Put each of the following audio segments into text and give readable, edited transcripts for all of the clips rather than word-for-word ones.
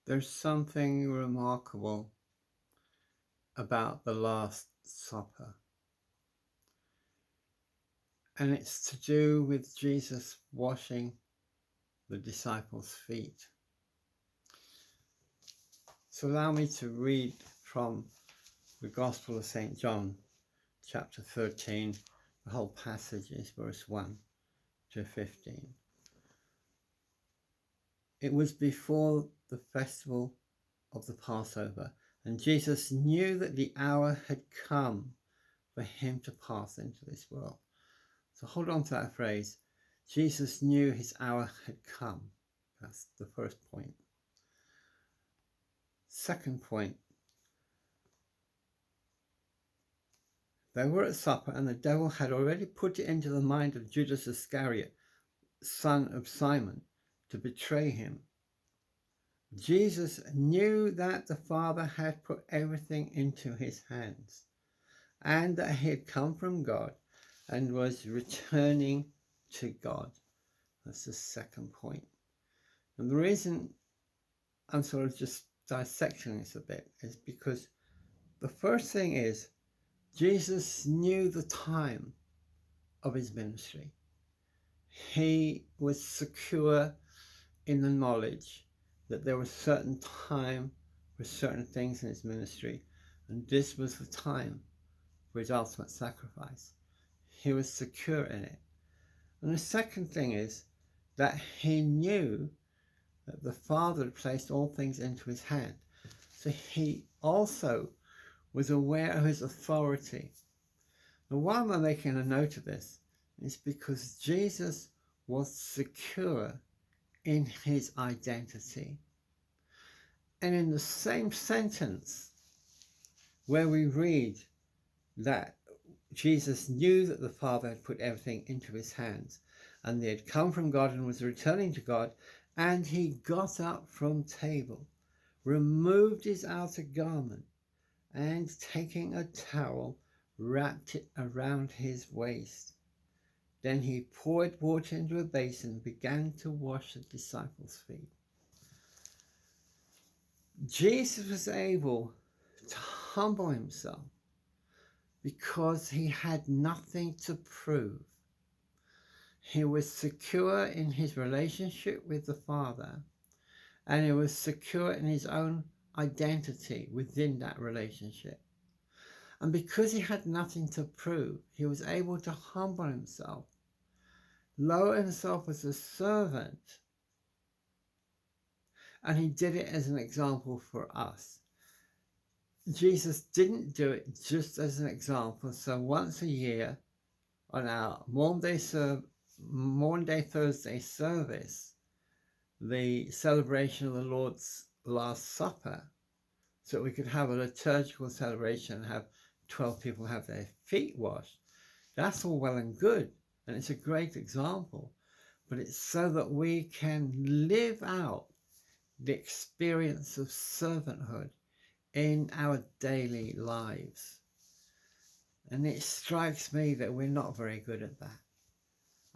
There's something remarkable about the Last Supper, and it's to do with Jesus washing the disciples' feet. So allow me to read from the Gospel of St John chapter 13. The whole passage is verse 1 to 15. It was before the festival of the Passover, and Jesus knew that the hour had come for him to pass into this world. So hold on to that phrase. Jesus knew his hour had come. That's the first point. Second point. They were at supper, and the devil had already put it into the mind of Judas Iscariot, son of Simon, to betray him. Jesus knew that the Father had put everything into his hands, and that he had come from God and was returning to God. That's the second point. And the reason I'm sort of just dissecting this a bit is because the first thing is Jesus knew the time of his ministry. He was secure in the knowledge that there was certain time for certain things in his ministry, and this was the time for his ultimate sacrifice. He was secure in it. And the second thing is that he knew that the Father had placed all things into his hand. So he also was aware of his authority. Now, why am I making a note of this? It's because Jesus was secure in his identity. And in the same sentence where we read that Jesus knew that the Father had put everything into his hands, and he had come from God and was returning to God, and he got up from table, removed his outer garment, and taking a towel, wrapped it around his waist. Then he poured water into a basin and began to wash the disciples' feet. Jesus was able to humble himself because he had nothing to prove. He was secure in his relationship with the Father, and he was secure in his own identity within that relationship. And because he had nothing to prove, he was able to humble himself, lower himself as a servant, and he did it as an example for us. Jesus didn't do it just as an example. So once a year on our Maundy Thursday service, the celebration of the Lord's Last Supper, so we could have a liturgical celebration and have 12 people have their feet washed. That's all well and good, and it's a great example, but it's so that we can live out the experience of servanthood in our daily lives. And it strikes me that we're not very good at that.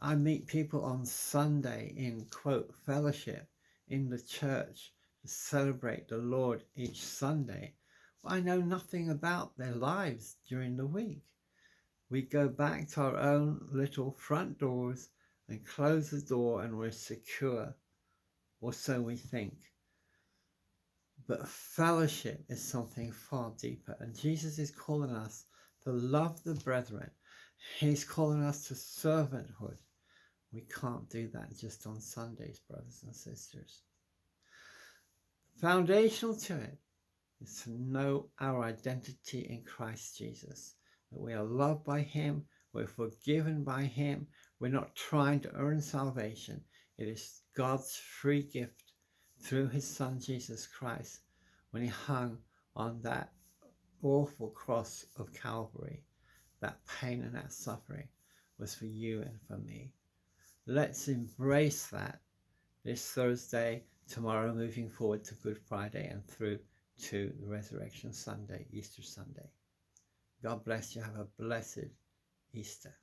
I meet people on Sunday in, quote, fellowship in the church to celebrate the Lord each Sunday. I know nothing about their lives during the week. We go back to our own little front doors and close the door, and we're secure, or so we think. But fellowship is something far deeper, and Jesus is calling us to love the brethren. He's calling us to servanthood. We can't do that just on Sundays, brothers and sisters. Foundational to it is to know our identity in Christ Jesus, that we are loved by him, we're forgiven by him, we're not trying to earn salvation. It is God's free gift through his Son Jesus Christ when he hung on that awful cross of Calvary. That pain and that suffering was for you and for me. Let's embrace that this Thursday, tomorrow, moving forward to Good Friday and through to the Resurrection Sunday, Easter Sunday. God bless you. Have a blessed Easter.